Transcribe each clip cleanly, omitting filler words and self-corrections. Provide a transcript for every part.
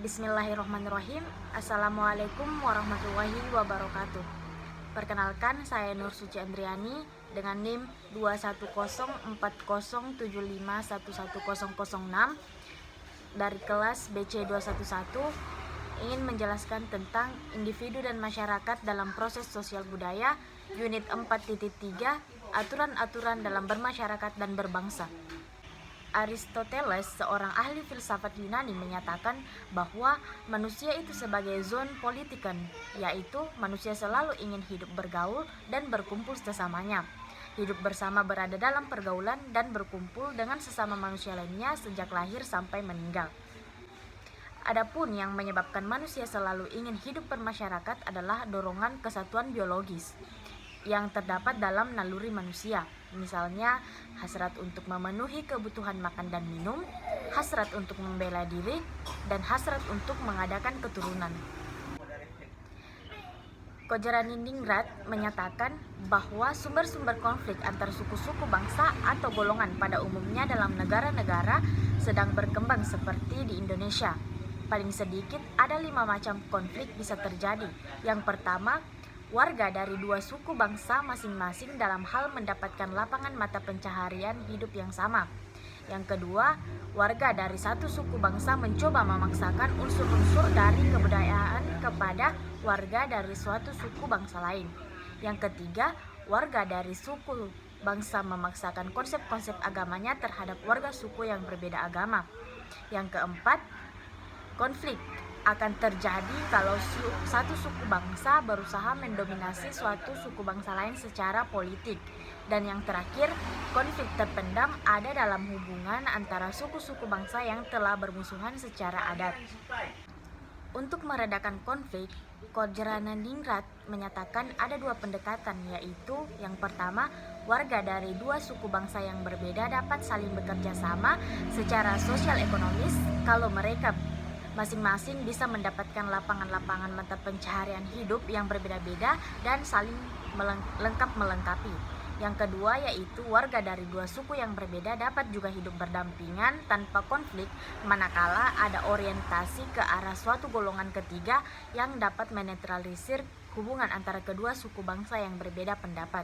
Bismillahirrahmanirrahim. Assalamualaikum warahmatullahi wabarakatuh. Perkenalkan, saya Nur Suci Andriani dengan NIM 2104075110006 dari kelas BC211, ingin menjelaskan tentang individu dan masyarakat dalam proses sosial budaya, unit 4.3, aturan-aturan dalam bermasyarakat dan berbangsa. Aristoteles, seorang ahli filsafat Yunani, menyatakan bahwa manusia itu sebagai zoon politiken, yaitu manusia selalu ingin hidup bergaul dan berkumpul sesamanya. Hidup bersama berada dalam pergaulan dan berkumpul dengan sesama manusia lainnya sejak lahir sampai meninggal. Adapun yang menyebabkan manusia selalu ingin hidup bermasyarakat adalah dorongan kesatuan biologis yang terdapat dalam naluri manusia, misalnya hasrat untuk memenuhi kebutuhan makan dan minum, hasrat untuk membela diri, dan hasrat untuk mengadakan keturunan. Kojaraningrat menyatakan bahwa sumber-sumber konflik antar suku-suku, bangsa, atau golongan pada umumnya dalam negara-negara sedang berkembang seperti di Indonesia. Paling sedikit ada 5 macam konflik bisa terjadi. Yang pertama, warga dari 2 suku bangsa masing-masing dalam hal mendapatkan lapangan mata pencaharian hidup yang sama. Yang kedua, warga dari 1 suku bangsa mencoba memaksakan unsur-unsur dari kebudayaan kepada warga dari suatu suku bangsa lain. Yang ketiga, warga dari suku bangsa memaksakan konsep-konsep agamanya terhadap warga suku yang berbeda agama. Yang keempat, konflik akan terjadi kalau satu suku bangsa berusaha mendominasi suatu suku bangsa lain secara politik. Dan yang terakhir, konflik terpendam ada dalam hubungan antara suku-suku bangsa yang telah bermusuhan secara adat. Untuk meredakan konflik, Kojaraningrat menyatakan ada 2 pendekatan, yaitu yang pertama, warga dari 2 suku bangsa yang berbeda dapat saling bekerja sama secara sosial ekonomis kalau mereka masing-masing bisa mendapatkan lapangan-lapangan mata pencaharian hidup yang berbeda-beda dan saling lengkap melengkapi. Yang kedua, yaitu warga dari 2 suku yang berbeda dapat juga hidup berdampingan tanpa konflik manakala ada orientasi ke arah suatu golongan ketiga yang dapat menetralisir hubungan antara kedua suku bangsa yang berbeda pendapat.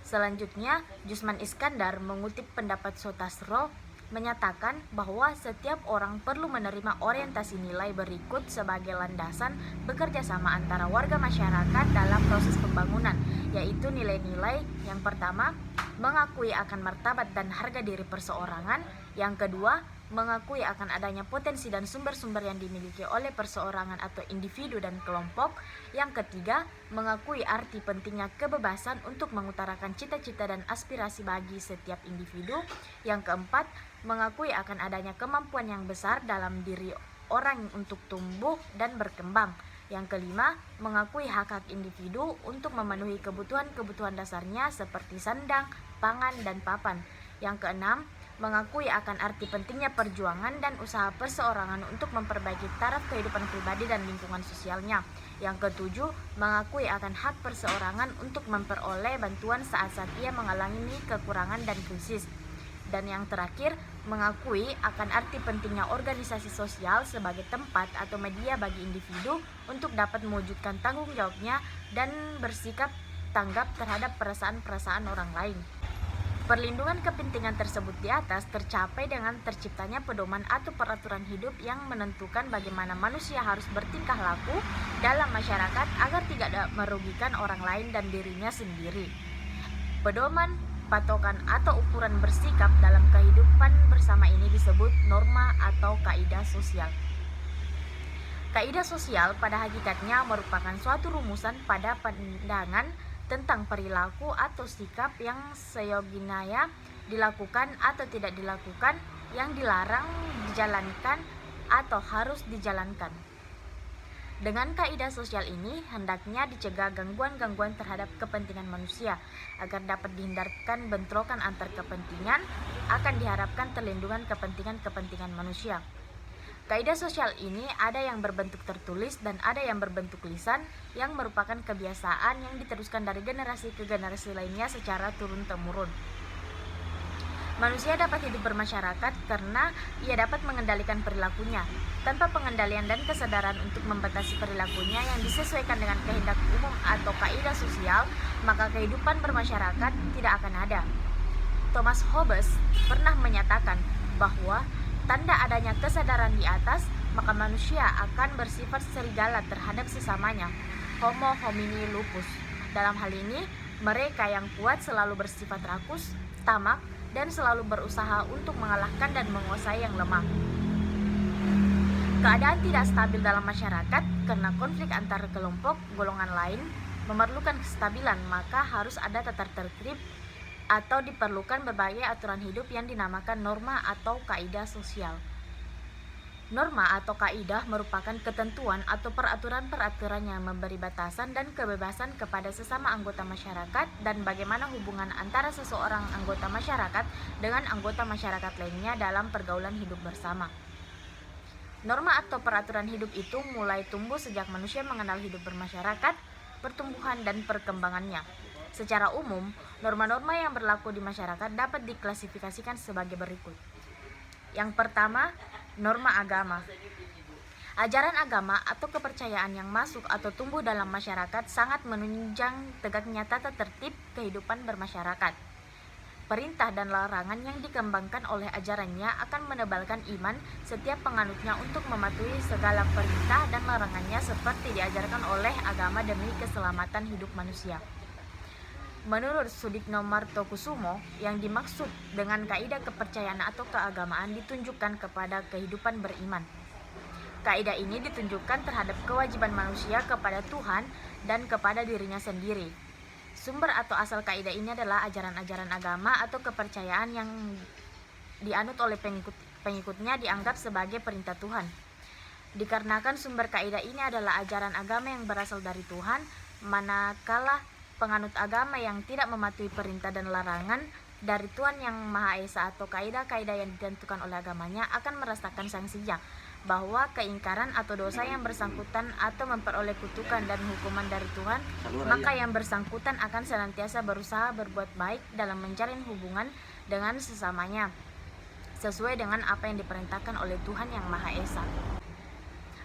Selanjutnya, Jusman Iskandar mengutip pendapat Sotasro menyatakan bahwa setiap orang perlu menerima orientasi nilai berikut sebagai landasan bekerja sama antara warga masyarakat dalam proses pembangunan, yaitu nilai-nilai yang pertama, mengakui akan martabat dan harga diri perseorangan, yang kedua, mengakui akan adanya potensi dan sumber-sumber yang dimiliki oleh perseorangan atau individu dan kelompok, yang ketiga, mengakui arti pentingnya kebebasan untuk mengutarakan cita-cita dan aspirasi bagi setiap individu, yang keempat, mengakui akan adanya kemampuan yang besar dalam diri orang untuk tumbuh dan berkembang, yang kelima, mengakui hak-hak individu untuk memenuhi kebutuhan-kebutuhan dasarnya seperti sandang, pangan, dan papan, yang keenam, mengakui akan arti pentingnya perjuangan dan usaha perseorangan untuk memperbaiki taraf kehidupan pribadi dan lingkungan sosialnya. Yang ketujuh, mengakui akan hak perseorangan untuk memperoleh bantuan saat-saat ia mengalami kekurangan dan krisis. Dan yang terakhir, mengakui akan arti pentingnya organisasi sosial sebagai tempat atau media bagi individu untuk dapat mewujudkan tanggung jawabnya dan bersikap tanggap terhadap perasaan-perasaan orang lain. Perlindungan kepentingan tersebut di atas tercapai dengan terciptanya pedoman atau peraturan hidup yang menentukan bagaimana manusia harus bertingkah laku dalam masyarakat agar tidak merugikan orang lain dan dirinya sendiri. Pedoman, patokan atau ukuran bersikap dalam kehidupan bersama ini disebut norma atau kaidah sosial. Kaidah sosial pada hakikatnya merupakan suatu rumusan pada pandangan tentang perilaku atau sikap yang seyoginanya dilakukan atau tidak dilakukan, yang dilarang dijalankan atau harus dijalankan. Dengan kaidah sosial ini, hendaknya dicegah gangguan-gangguan terhadap kepentingan manusia. Agar dapat dihindarkan bentrokan antar kepentingan, akan diharapkan terlindungan kepentingan-kepentingan manusia. Kaidah sosial ini ada yang berbentuk tertulis dan ada yang berbentuk lisan, yang merupakan kebiasaan yang diteruskan dari generasi ke generasi lainnya secara turun-temurun. Manusia dapat hidup bermasyarakat karena ia dapat mengendalikan perilakunya. Tanpa pengendalian dan kesadaran untuk membatasi perilakunya yang disesuaikan dengan kehendak umum atau kaidah sosial, maka kehidupan bermasyarakat tidak akan ada. Thomas Hobbes pernah menyatakan bahwa tanda adanya kesadaran di atas, maka manusia akan bersifat serigala terhadap sesamanya, Homo homini lupus. Dalam hal ini, mereka yang kuat selalu bersifat rakus, tamak, dan selalu berusaha untuk mengalahkan dan menguasai yang lemah. Keadaan tidak stabil dalam masyarakat karena konflik antar kelompok golongan lain memerlukan kestabilan, maka harus ada tata tertib atau diperlukan berbagai aturan hidup yang dinamakan norma atau kaidah sosial. Norma atau kaidah merupakan ketentuan atau peraturan-peraturan yang memberi batasan dan kebebasan kepada sesama anggota masyarakat dan bagaimana hubungan antara seseorang anggota masyarakat dengan anggota masyarakat lainnya dalam pergaulan hidup bersama. Norma atau peraturan hidup itu mulai tumbuh sejak manusia mengenal hidup bermasyarakat, pertumbuhan dan perkembangannya. Secara umum, norma-norma yang berlaku di masyarakat dapat diklasifikasikan sebagai berikut. Yang pertama, norma agama. Ajaran agama atau kepercayaan yang masuk atau tumbuh dalam masyarakat sangat menunjang tegaknya tata tertib kehidupan bermasyarakat. Perintah dan larangan yang dikembangkan oleh ajarannya akan menebalkan iman setiap penganutnya untuk mematuhi segala perintah dan larangannya seperti diajarkan oleh agama demi keselamatan hidup manusia. Menurut Sudikno Martokusumo, yang dimaksud dengan kaidah kepercayaan atau keagamaan ditunjukkan kepada kehidupan beriman. Kaidah ini ditunjukkan terhadap kewajiban manusia kepada Tuhan dan kepada dirinya sendiri. Sumber atau asal kaidah ini adalah ajaran-ajaran agama atau kepercayaan yang dianut oleh pengikutnya dianggap sebagai perintah Tuhan. Dikarenakan sumber kaidah ini adalah ajaran agama yang berasal dari Tuhan, manakala penganut agama yang tidak mematuhi perintah dan larangan dari Tuhan yang Maha Esa atau kaidah-kaidah yang ditentukan oleh agamanya akan merasakan sanksinya, bahwa keingkaran atau dosa yang bersangkutan atau memperoleh kutukan dan hukuman dari Tuhan, maka yang bersangkutan akan senantiasa berusaha berbuat baik dalam menjalin hubungan dengan sesamanya, sesuai dengan apa yang diperintahkan oleh Tuhan yang Maha Esa.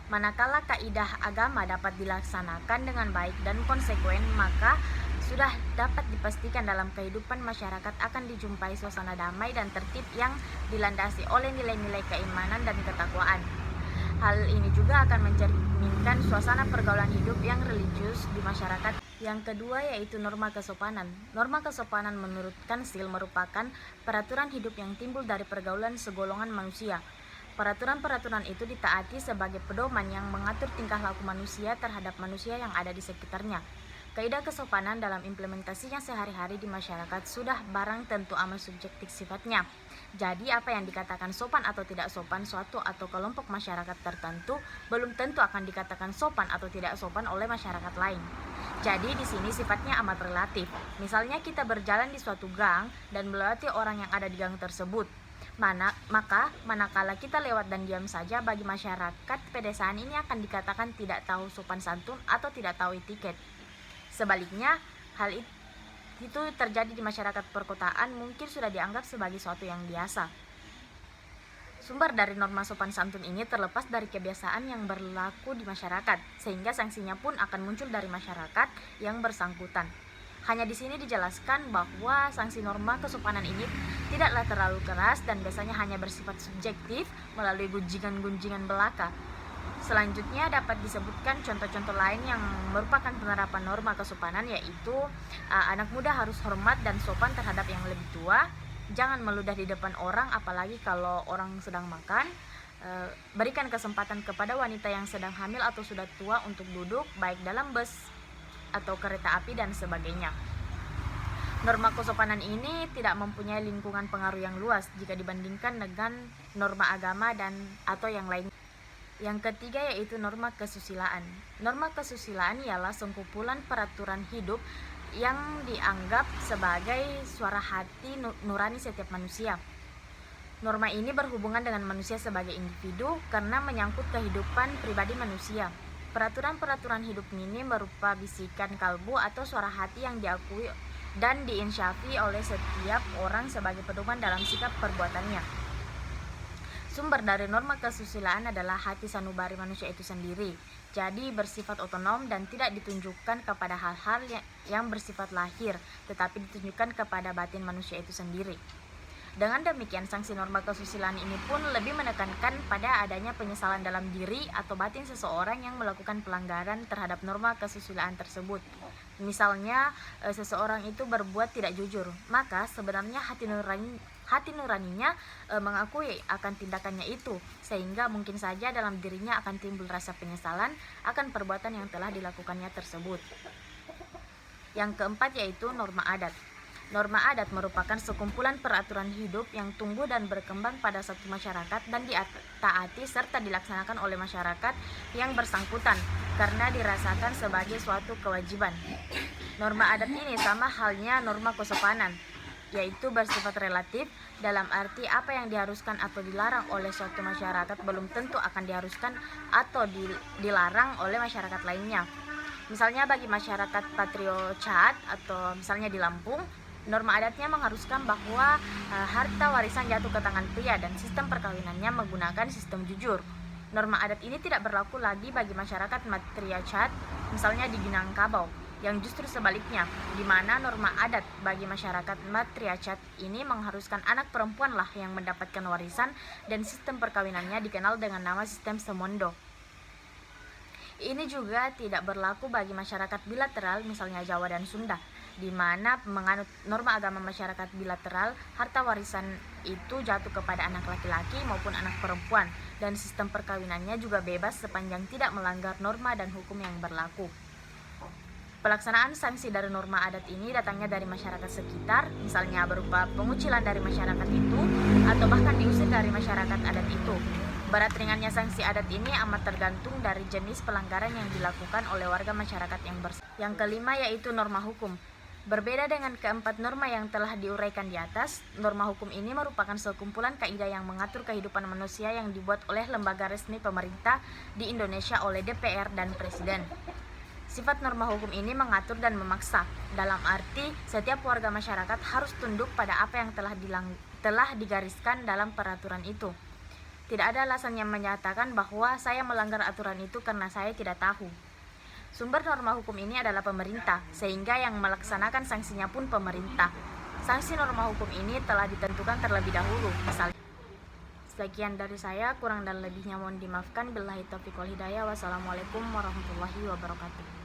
Manakala kaidah agama dapat dilaksanakan dengan baik dan konsekuen, maka sudah dapat dipastikan dalam kehidupan masyarakat akan dijumpai suasana damai dan tertib yang dilandasi oleh nilai-nilai keimanan dan ketakwaan. Hal ini juga akan mencerminkan suasana pergaulan hidup yang religius di masyarakat. Yang kedua yaitu norma kesopanan. Norma kesopanan menurut Kansil merupakan peraturan hidup yang timbul dari pergaulan segolongan manusia. Peraturan-peraturan itu ditaati sebagai pedoman yang mengatur tingkah laku manusia terhadap manusia yang ada di sekitarnya. Kaidah kesopanan dalam implementasinya sehari-hari di masyarakat sudah barang tentu amat subjektif sifatnya. Jadi apa yang dikatakan sopan atau tidak sopan suatu atau kelompok masyarakat tertentu belum tentu akan dikatakan sopan atau tidak sopan oleh masyarakat lain. Jadi di sini sifatnya amat relatif. Misalnya kita berjalan di suatu gang dan melewati orang yang ada di gang tersebut. Maka manakala kita lewat dan diam saja, bagi masyarakat pedesaan ini akan dikatakan tidak tahu sopan santun atau tidak tahu etiket. Sebaliknya, hal itu terjadi di masyarakat perkotaan mungkin sudah dianggap sebagai suatu yang biasa. Sumber dari norma sopan santun ini terlepas dari kebiasaan yang berlaku di masyarakat, sehingga sanksinya pun akan muncul dari masyarakat yang bersangkutan. Hanya di sini dijelaskan bahwa sanksi norma kesopanan ini tidaklah terlalu keras dan biasanya hanya bersifat subjektif melalui gunjingan-gunjingan belaka. Selanjutnya dapat disebutkan contoh-contoh lain yang merupakan penerapan norma kesopanan, yaitu anak muda harus hormat dan sopan terhadap yang lebih tua, jangan meludah di depan orang apalagi kalau orang sedang makan, berikan kesempatan kepada wanita yang sedang hamil atau sudah tua untuk duduk baik dalam bus atau kereta api dan sebagainya. Norma kesopanan ini tidak mempunyai lingkungan pengaruh yang luas jika dibandingkan dengan norma agama dan atau yang lain. Yang ketiga yaitu norma kesusilaan. Norma kesusilaan ialah sekumpulan peraturan hidup yang dianggap sebagai suara hati nurani setiap manusia. Norma ini berhubungan dengan manusia sebagai individu karena menyangkut kehidupan pribadi manusia. Peraturan-peraturan hidup ini berupa bisikan kalbu atau suara hati yang diakui dan diinsyafi oleh setiap orang sebagai pedoman dalam sikap perbuatannya. Sumber dari norma kesusilaan adalah hati sanubari manusia itu sendiri, jadi bersifat otonom dan tidak ditunjukkan kepada hal-hal yang bersifat lahir, tetapi ditunjukkan kepada batin manusia itu sendiri. Dengan demikian, sanksi norma kesusilaan ini pun lebih menekankan pada adanya penyesalan dalam diri atau batin seseorang yang melakukan pelanggaran terhadap norma kesusilaan tersebut. Misalnya, seseorang itu berbuat tidak jujur, maka sebenarnya hati nuraninya mengakui akan tindakannya itu, sehingga mungkin saja dalam dirinya akan timbul rasa penyesalan akan perbuatan yang telah dilakukannya tersebut. Yang keempat yaitu norma adat. Norma adat merupakan sekumpulan peraturan hidup yang tumbuh dan berkembang pada satu masyarakat dan ditaati serta dilaksanakan oleh masyarakat yang bersangkutan karena dirasakan sebagai suatu kewajiban. Norma adat ini sama halnya norma kesopanan, yaitu bersifat relatif dalam arti apa yang diharuskan atau dilarang oleh suatu masyarakat belum tentu akan diharuskan atau dilarang oleh masyarakat lainnya. Misalnya bagi masyarakat Patrio Chat atau misalnya di Lampung, norma adatnya mengharuskan bahwa harta warisan jatuh ke tangan pria dan sistem perkawinannya menggunakan sistem jujur. Norma adat ini tidak berlaku lagi bagi masyarakat Matriarchat, misalnya di Minangkabau, yang justru sebaliknya, di mana norma adat bagi masyarakat Matriarchat ini mengharuskan anak perempuanlah yang mendapatkan warisan dan sistem perkawinannya dikenal dengan nama sistem semondo. Ini juga tidak berlaku bagi masyarakat bilateral, misalnya Jawa dan Sunda, di mana menganut norma agama masyarakat bilateral, harta warisan itu jatuh kepada anak laki-laki maupun anak perempuan, dan sistem perkawinannya juga bebas sepanjang tidak melanggar norma dan hukum yang berlaku. Pelaksanaan sanksi dari norma adat ini datangnya dari masyarakat sekitar, misalnya berupa pengucilan dari masyarakat itu, atau bahkan diusir dari masyarakat adat itu. Berat ringannya sanksi adat ini amat tergantung dari jenis pelanggaran yang dilakukan oleh warga masyarakat yang bersangkutan. Yang kelima yaitu norma hukum. Berbeda dengan keempat norma yang telah diuraikan di atas, norma hukum ini merupakan sekumpulan kaidah yang mengatur kehidupan manusia yang dibuat oleh lembaga resmi pemerintah di Indonesia oleh DPR dan Presiden. Sifat norma hukum ini mengatur dan memaksa, dalam arti setiap warga masyarakat harus tunduk pada apa yang telah digariskan dalam peraturan itu. Tidak ada alasan yang menyatakan bahwa saya melanggar aturan itu karena saya tidak tahu. Sumber norma hukum ini adalah pemerintah, sehingga yang melaksanakan sanksinya pun pemerintah. Sanksi norma hukum ini telah ditentukan terlebih dahulu. Misalnya, sekian dari saya, kurang dan lebihnya mohon dimaafkan. Billahi taufiq wal hidayah. Wassalamualaikum warahmatullahi wabarakatuh.